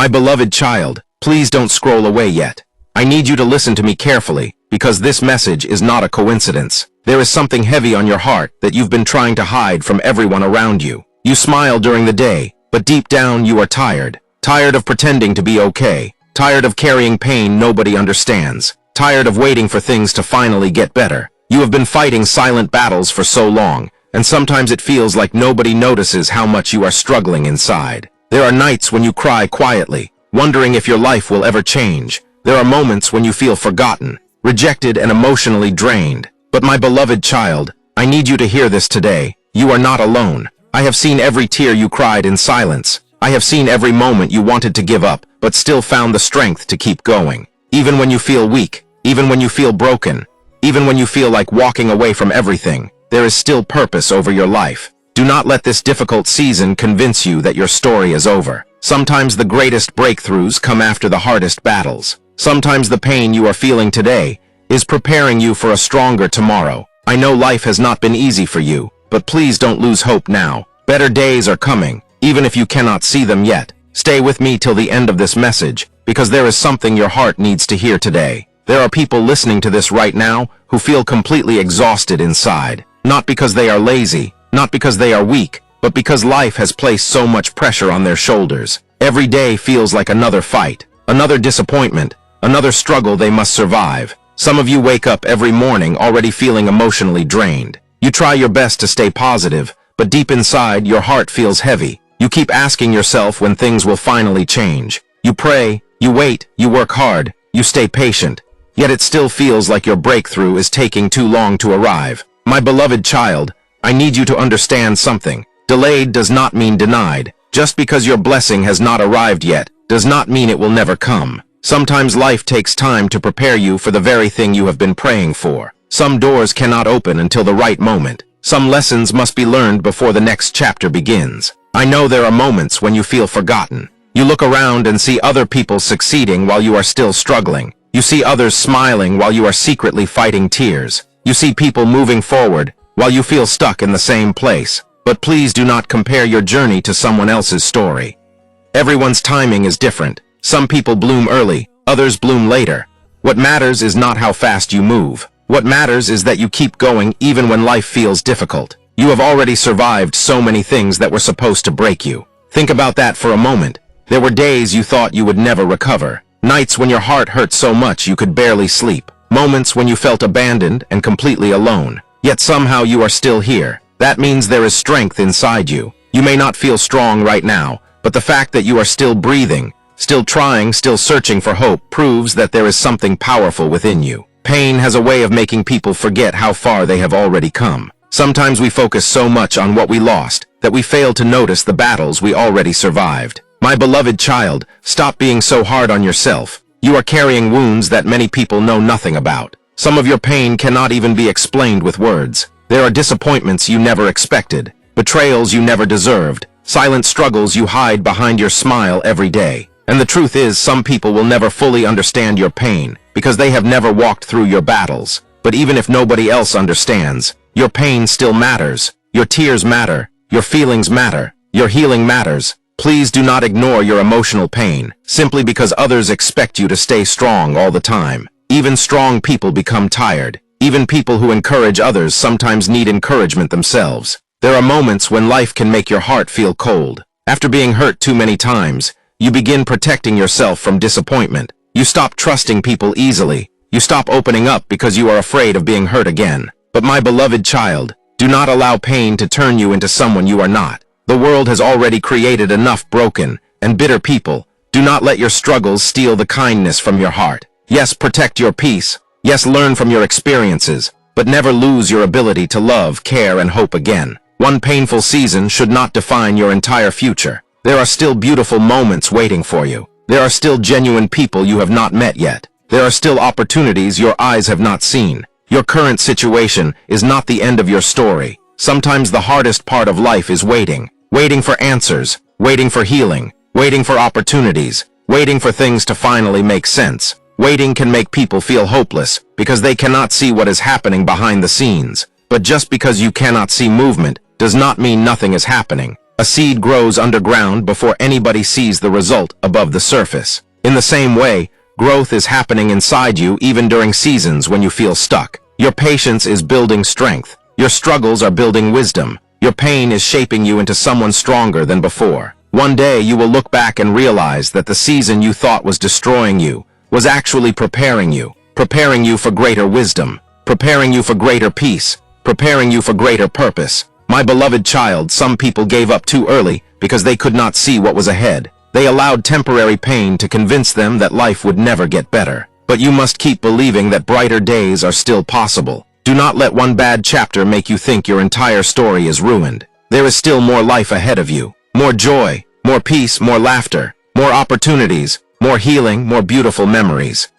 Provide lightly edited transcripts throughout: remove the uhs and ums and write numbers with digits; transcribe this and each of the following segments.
My beloved child, please don't scroll away yet. I need you to listen to me carefully, because this message is not a coincidence. There is something heavy on your heart that you've been trying to hide from everyone around you. You smile during the day, but deep down you are tired. Tired of pretending to be okay. Tired of carrying pain nobody understands. Tired of waiting for things to finally get better. You have been fighting silent battles for so long, and sometimes it feels like nobody notices how much you are struggling inside. There are nights when you cry quietly, wondering if your life will ever change. There are moments when you feel forgotten, rejected, and emotionally drained. But my beloved child, I need you to hear this today. You are not alone. I have seen every tear you cried in silence. I have seen every moment you wanted to give up, but still found the strength to keep going. Even when you feel weak, even when you feel broken, even when you feel like walking away from everything, there is still purpose over your life. Do not let this difficult season convince you that your story is over. Sometimes the greatest breakthroughs come after the hardest battles. Sometimes the pain you are feeling today is preparing you for a stronger tomorrow. I know life has not been easy for you, but please don't lose hope now. Better days are coming, even if you cannot see them yet. Stay with me till the end of this message, because there is something your heart needs to hear today. There are people listening to this right now who feel completely exhausted inside. Not because they are lazy, not because they are weak, but because life has placed so much pressure on their shoulders. Every day feels like another fight, another disappointment, another struggle they must survive. Some of you wake up every morning already feeling emotionally drained. You try your best to stay positive, but deep inside your heart feels heavy. You keep asking yourself when things will finally change. You pray, you wait, you work hard, you stay patient. Yet it still feels like your breakthrough is taking too long to arrive. My beloved child, I need you to understand something. Delayed does not mean denied. Just because your blessing has not arrived yet, does not mean it will never come. Sometimes life takes time to prepare you for the very thing you have been praying for. Some doors cannot open until the right moment. Some lessons must be learned before the next chapter begins. I know there are moments when you feel forgotten. You look around and see other people succeeding while you are still struggling. You see others smiling while you are secretly fighting tears. You see people moving forward while you feel stuck in the same place. But please do not compare your journey to someone else's story. Everyone's timing is different. Some people bloom early, others bloom later. What matters is not how fast you move. What matters is that you keep going even when life feels difficult. You have already survived so many things that were supposed to break you. Think about that for a moment. There were days you thought you would never recover. Nights when your heart hurt so much you could barely sleep. Moments when you felt abandoned and completely alone. Yet somehow you are still here. That means there is strength inside you. You may not feel strong right now, but the fact that you are still breathing, still trying, still searching for hope proves that there is something powerful within you. Pain has a way of making people forget how far they have already come. Sometimes we focus so much on what we lost that we fail to notice the battles we already survived. My beloved child, stop being so hard on yourself. You are carrying wounds that many people know nothing about. Some of your pain cannot even be explained with words. There are disappointments you never expected, betrayals you never deserved, silent struggles you hide behind your smile every day. And the truth is, some people will never fully understand your pain because they have never walked through your battles. But even if nobody else understands, your pain still matters. Your tears matter. Your feelings matter. Your healing matters. Please do not ignore your emotional pain simply because others expect you to stay strong all the time. Even strong people become tired. Even people who encourage others sometimes need encouragement themselves. There are moments when life can make your heart feel cold. After being hurt too many times, you begin protecting yourself from disappointment. You stop trusting people easily. You stop opening up because you are afraid of being hurt again. But my beloved child, do not allow pain to turn you into someone you are not. The world has already created enough broken and bitter people. Do not let your struggles steal the kindness from your heart. Yes, protect your peace. Yes, learn from your experiences, but never lose your ability to love, care, and hope again. One painful season should not define your entire future. There are still beautiful moments waiting for you. There are still genuine people you have not met yet. There are still opportunities your eyes have not seen. Your current situation is not the end of your story. Sometimes the hardest part of life is waiting. Waiting for answers, waiting for healing, waiting for opportunities, waiting for things to finally make sense. Waiting can make people feel hopeless because they cannot see what is happening behind the scenes. But just because you cannot see movement does not mean nothing is happening. A seed grows underground before anybody sees the result above the surface. In the same way, growth is happening inside you even during seasons when you feel stuck. Your patience is building strength. Your struggles are building wisdom. Your pain is shaping you into someone stronger than before. One day you will look back and realize that the season you thought was destroying you was actually preparing you for greater wisdom, preparing you for greater peace, preparing you for greater purpose. My beloved child, some people gave up too early because they could not see what was ahead. They allowed temporary pain to convince them that life would never get better. But you must keep believing that brighter days are still possible. Do not let one bad chapter make you think your entire story is ruined. There is still more life ahead of you. More joy, more peace, more laughter, more opportunities, more healing, more beautiful memories.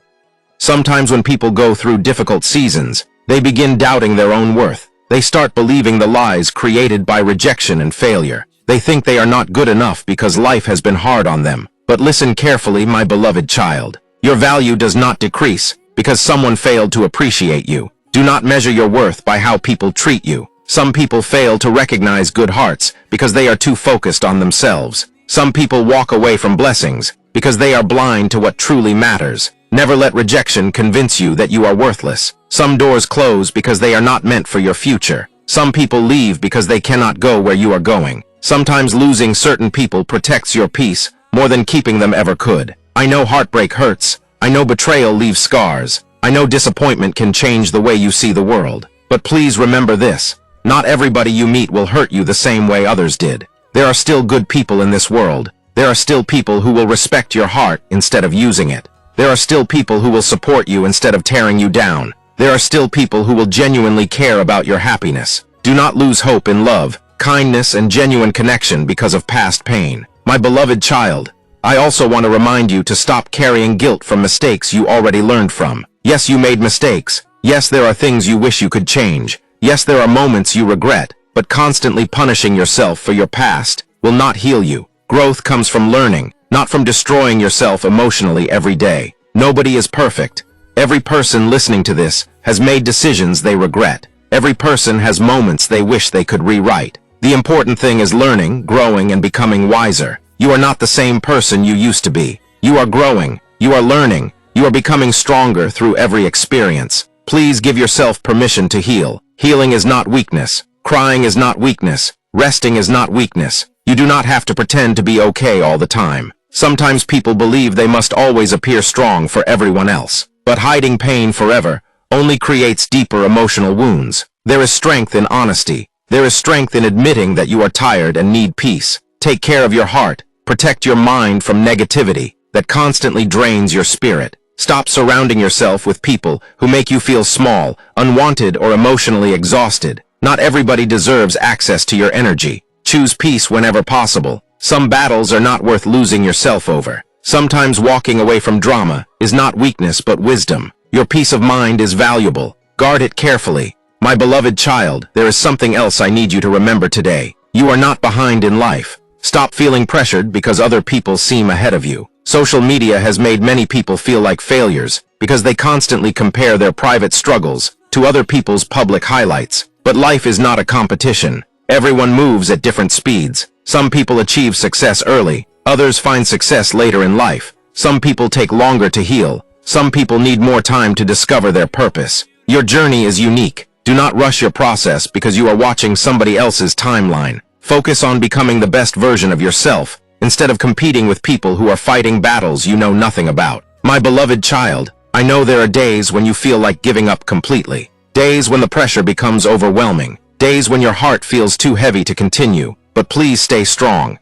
Sometimes when people go through difficult seasons, they begin doubting their own worth. They start believing the lies created by rejection and failure. They think they are not good enough because life has been hard on them. But listen carefully, my beloved child. Your value does not decrease because someone failed to appreciate you. Do not measure your worth by how people treat you. Some people fail to recognize good hearts because they are too focused on themselves. Some people walk away from blessings because they are blind to what truly matters. Never let rejection convince you that you are worthless. Some doors close because they are not meant for your future. Some people leave because they cannot go where you are going. Sometimes losing certain people protects your peace more than keeping them ever could. I know heartbreak hurts. I know betrayal leaves scars. I know disappointment can change the way you see the world. But please remember this. Not everybody you meet will hurt you the same way others did. There are still good people in this world. There are still people who will respect your heart instead of using it. There are still people who will support you instead of tearing you down. There are still people who will genuinely care about your happiness. Do not lose hope in love, kindness, and genuine connection because of past pain. My beloved child, I also want to remind you to stop carrying guilt from mistakes you already learned from. Yes, you made mistakes. Yes, there are things you wish you could change. Yes, there are moments you regret, but constantly punishing yourself for your past will not heal you. Growth comes from learning, not from destroying yourself emotionally every day. Nobody is perfect. Every person listening to this has made decisions they regret. Every person has moments they wish they could rewrite. The important thing is learning, growing, and becoming wiser. You are not the same person you used to be. You are growing. You are learning. You are becoming stronger through every experience. Please give yourself permission to heal. Healing is not weakness. Crying is not weakness. Resting is not weakness. You do not have to pretend to be okay all the time. Sometimes people believe they must always appear strong for everyone else. But hiding pain forever only creates deeper emotional wounds. There is strength in honesty. There is strength in admitting that you are tired and need peace. Take care of your heart. Protect your mind from negativity that constantly drains your spirit. Stop surrounding yourself with people who make you feel small, unwanted, or emotionally exhausted. Not everybody deserves access to your energy. Choose peace whenever possible. Some battles are not worth losing yourself over. Sometimes walking away from drama is not weakness but wisdom. Your peace of mind is valuable. Guard it carefully. My beloved child, there is something else I need you to remember today. You are not behind in life. Stop feeling pressured because other people seem ahead of you. Social media has made many people feel like failures because they constantly compare their private struggles to other people's public highlights. But life is not a competition. Everyone moves at different speeds. Some people achieve success early. Others find success later in life. Some people take longer to heal. Some people need more time to discover their purpose. Your journey is unique. Do not rush your process because you are watching somebody else's timeline. Focus on becoming the best version of yourself instead of competing with people who are fighting battles you know nothing about. My beloved child, I know there are days when you feel like giving up completely. Days when the pressure becomes overwhelming. Days when your heart feels too heavy to continue. But please stay strong.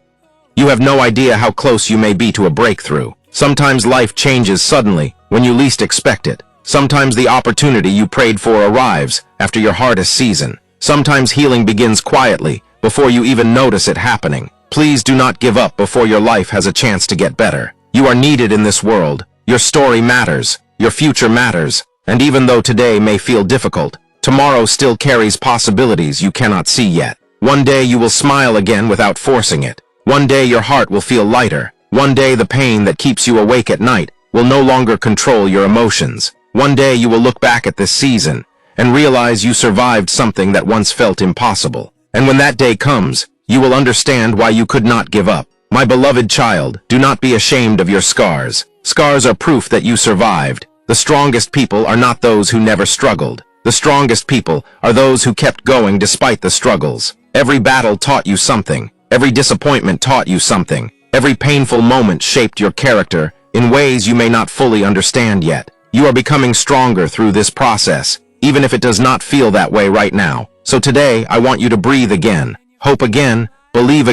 You have no idea how close you may be to a breakthrough. Sometimes life changes suddenly when you least expect it. Sometimes the opportunity you prayed for arrives after your hardest season. Sometimes healing begins quietly before you even notice it happening. Please do not give up before your life has a chance to get better. You are needed in this world. Your story matters. Your future matters. And even though today may feel difficult, tomorrow still carries possibilities you cannot see yet. One day you will smile again without forcing it. One day your heart will feel lighter. One day the pain that keeps you awake at night will no longer control your emotions. One day you will look back at this season and realize you survived something that once felt impossible. And when that day comes, you will understand why you could not give up. My beloved child, do not be ashamed of your scars. Scars are proof that you survived. The strongest people are not those who never struggled. The strongest people are those who kept going despite the struggles. Every battle taught you something. Every disappointment taught you something. Every painful moment shaped your character in ways you may not fully understand yet. You are becoming stronger through this process, even if it does not feel that way right now. So today, I want you to breathe again, hope again, believe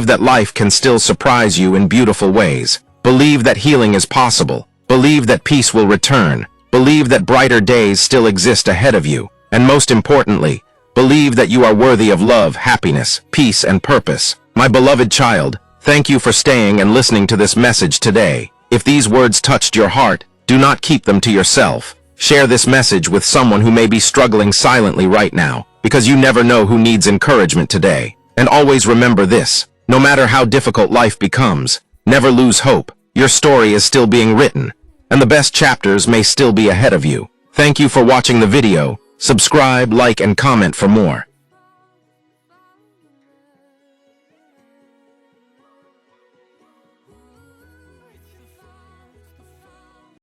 that life can still surprise you in beautiful ways. Believe that healing is possible. Believe that peace will return. Believe that brighter days still exist ahead of you. And most importantly, believe that you are worthy of love, happiness, peace, and purpose. My beloved child, thank you for staying and listening to this message today. If these words touched your heart, do not keep them to yourself. Share this message with someone who may be struggling silently right now, because you never know who needs encouragement today. And always remember this, no matter how difficult life becomes, never lose hope. Your story is still being written, and the best chapters may still be ahead of you. Thank you for watching the video. Subscribe, like, and comment for more.